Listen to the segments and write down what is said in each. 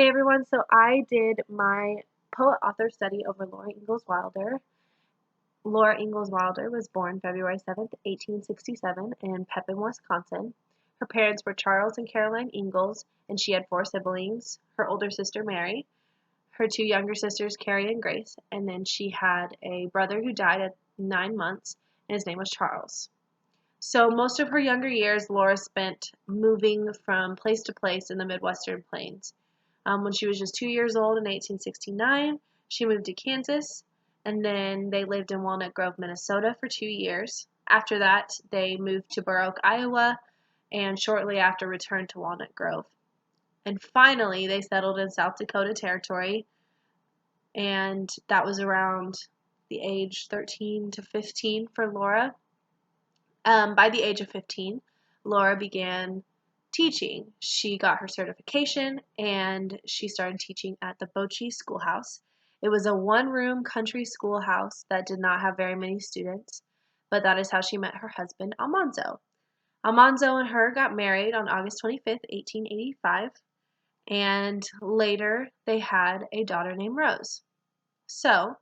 Hey everyone, so I did my poet-author study over Laura Ingalls Wilder. Laura Ingalls Wilder was born February 7th, 1867 in Pepin, Wisconsin. Her parents were Charles and Caroline Ingalls, and she had four siblings, her older sister Mary, her two younger sisters Carrie and Grace, and then she had a brother who died at 9 months, and his name was Charles. So most of her younger years, Laura spent moving from place to place in the Midwestern plains. When she was just 2 years old in 1869, she moved to Kansas, and then they lived in Walnut Grove, Minnesota for 2 years. After that, they moved to Burr Oak, Iowa, and shortly after returned to Walnut Grove. And finally, they settled in South Dakota Territory, and that was around the age 13 to 15 for Laura. By the age of 15, Laura began teaching. She got her certification and she started teaching at the Boche Schoolhouse. It was a one-room country schoolhouse that did not have very many students, but that is how she met her husband, Almanzo. Almanzo and her got married on August 25th, 1885, and later they had a daughter named Rose. So,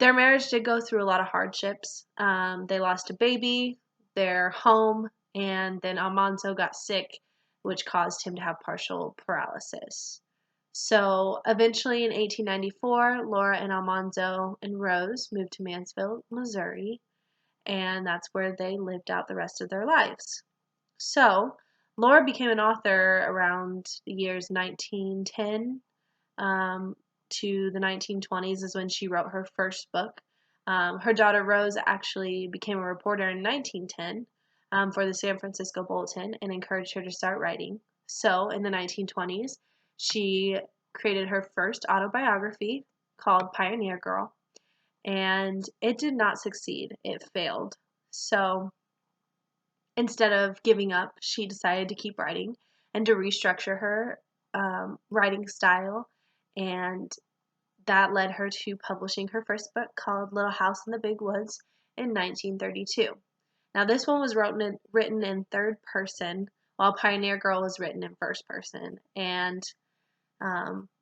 their marriage did go through a lot of hardships. They lost a baby, their home, and then Almanzo got sick, which caused him to have partial paralysis. So eventually in 1894, Laura and Almanzo and Rose moved to Mansfield, Missouri, and that's where they lived out the rest of their lives. So Laura became an author around the years 1910 to the 1920s is when she wrote her first book. Her daughter Rose actually became a reporter in 1910 for the San Francisco Bulletin and encouraged her to start writing. So in the 1920s, she created her first autobiography called Pioneer Girl, and it did not succeed. It failed. So instead of giving up, she decided to keep writing and to restructure her writing style, and that led her to publishing her first book called Little House in the Big Woods in 1932. Now, this one was written in third person, while Pioneer Girl was written in first person, and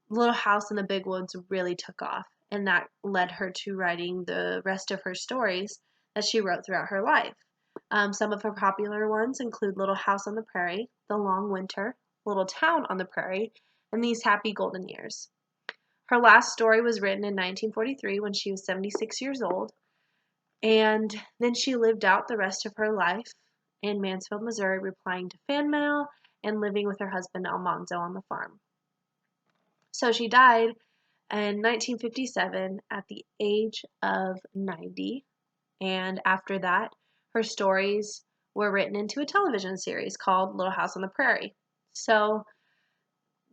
Little House in the Big Woods really took off, and that led her to writing the rest of her stories that she wrote throughout her life. Some of her popular ones include Little House on the Prairie, The Long Winter, Little Town on the Prairie, and These Happy Golden Years. Her last story was written in 1943 when she was 76 years old, and then she lived out the rest of her life in Mansfield, Missouri, replying to fan mail and living with her husband Almanzo on the farm. So she died in 1957 at the age of 90, and after that, her stories were written into a television series called Little House on the Prairie. So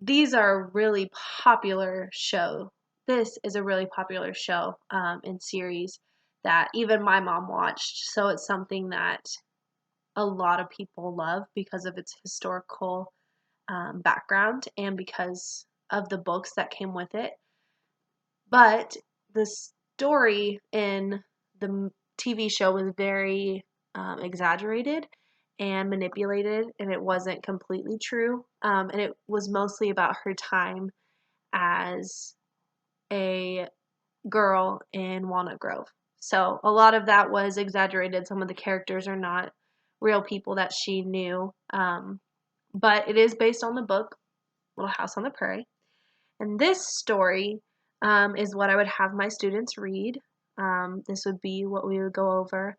these are a really popular show. This is a really popular show and series that even my mom watched. So it's something that a lot of people love because of its historical background and because of the books that came with it. But the story in the TV show was very exaggerated and manipulated, and it wasn't completely true. And it was mostly about her time as a girl in Walnut Grove. So a lot of that was exaggerated. Some of the characters are not real people that she knew. But it is based on the book, Little House on the Prairie. And this story is what I would have my students read. This would be what we would go over.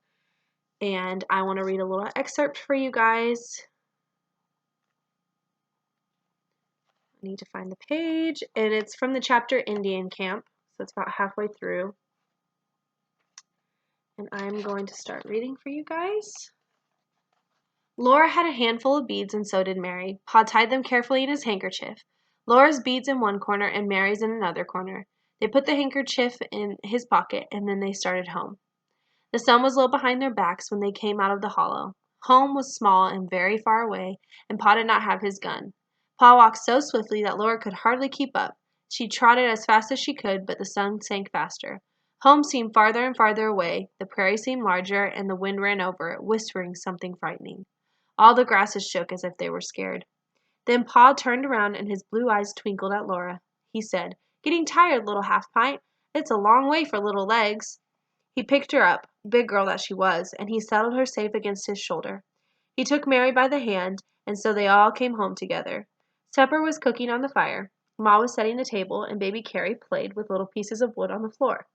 And I want to read a little excerpt for you guys. I need to find the page. And it's from the chapter Indian Camp. So it's about halfway through. And I'm going to start reading for you guys. Laura had a handful of beads, and so did Mary. Pa tied them carefully in his handkerchief. Laura's beads in one corner and Mary's in another corner. They put the handkerchief in his pocket, and then they started home. The sun was low behind their backs when they came out of the hollow. Home was small and very far away, and Pa did not have his gun. Pa walked so swiftly that Laura could hardly keep up. She trotted as fast as she could, but the sun sank faster. Home seemed farther and farther away, the prairie seemed larger, and the wind ran over it, whispering something frightening. All the grasses shook as if they were scared. Then Pa turned around and his blue eyes twinkled at Laura. He said, "Getting tired, little half-pint? It's a long way for little legs." He picked her up, big girl that she was, and he settled her safe against his shoulder. He took Mary by the hand, and so they all came home together. Supper was cooking on the fire. Ma was setting the table, and baby Carrie played with little pieces of wood on the floor.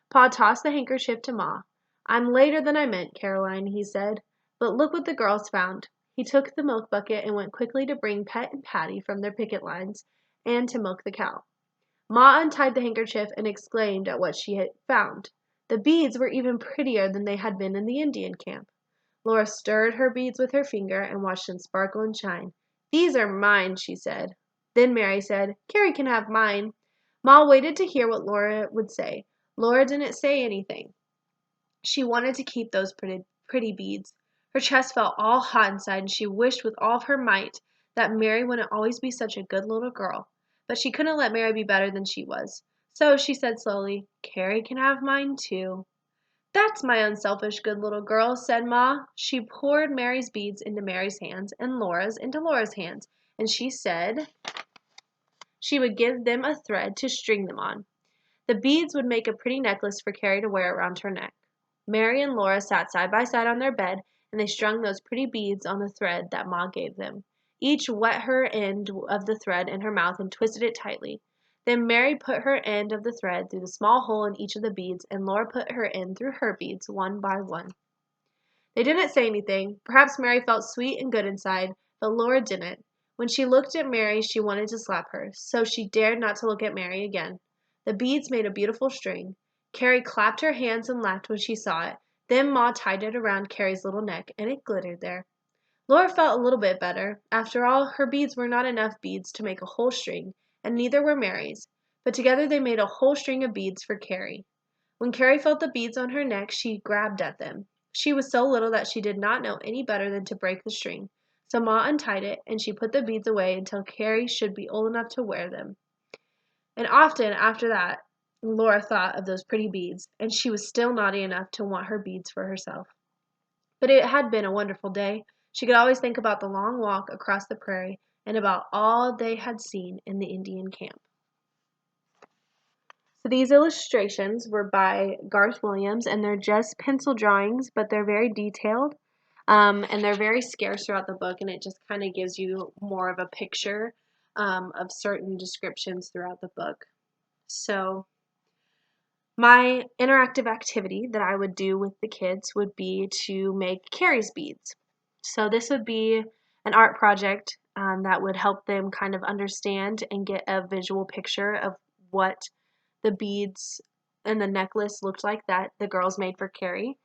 Pa tossed the handkerchief to Ma. "I'm later than I meant, Caroline," he said, "but look what the girls found." He took the milk bucket and went quickly to bring Pet and Patty from their picket lines and to milk the cow. Ma untied the handkerchief and exclaimed at what she had found. The beads were even prettier than they had been in the Indian camp. Laura stirred her beads with her finger and watched them sparkle and shine. "These are mine," she said. Then Mary said, "Carrie can have mine." Ma waited to hear what Laura would say. Laura didn't say anything. She wanted to keep those pretty beads. Her chest felt all hot inside, and she wished with all of her might that Mary wouldn't always be such a good little girl. But she couldn't let Mary be better than she was. So she said slowly, "Carrie can have mine too." "That's my unselfish good little girl," said Ma. She poured Mary's beads into Mary's hands and Laura's into Laura's hands, and she said she would give them a thread to string them on. The beads would make a pretty necklace for Carrie to wear around her neck. Mary and Laura sat side by side on their bed, and they strung those pretty beads on the thread that Ma gave them. Each wet her end of the thread in her mouth and twisted it tightly. Then Mary put her end of the thread through the small hole in each of the beads, and Laura put her end through her beads, one by one. They didn't say anything. Perhaps Mary felt sweet and good inside, but Laura didn't. When she looked at Mary, she wanted to slap her, so she dared not to look at Mary again. The beads made a beautiful string. Carrie clapped her hands and laughed when she saw it. Then Ma tied it around Carrie's little neck, and it glittered there. Laura felt a little bit better. After all, her beads were not enough beads to make a whole string, and neither were Mary's. But together they made a whole string of beads for Carrie. When Carrie felt the beads on her neck, she grabbed at them. She was so little that she did not know any better than to break the string. So Ma untied it, and she put the beads away until Carrie should be old enough to wear them. And often after that, Laura thought of those pretty beads, and she was still naughty enough to want her beads for herself. But it had been a wonderful day. She could always think about the long walk across the prairie and about all they had seen in the Indian camp. So these illustrations were by Garth Williams, and they're just pencil drawings, but they're very detailed, and they're very scarce throughout the book, and it just kind of gives you more of a picture of certain descriptions throughout the book. So my interactive activity that I would do with the kids would be to make Carrie's beads. So this would be an art project that would help them kind of understand and get a visual picture of what the beads and the necklace looked like that the girls made for Carrie.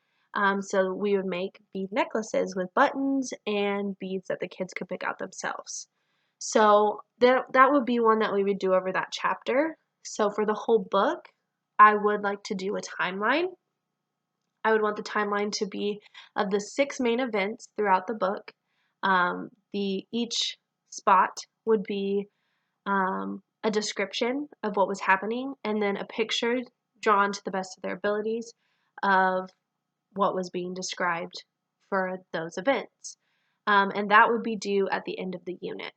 So we would make bead necklaces with buttons and beads that the kids could pick out themselves. So that would be one that we would do over that chapter. So for the whole book, I would like to do a timeline. I would want the timeline to be of the 6 main events throughout the book. Each spot would be a description of what was happening, and then a picture drawn to the best of their abilities of what was being described for those events. And that would be due at the end of the unit.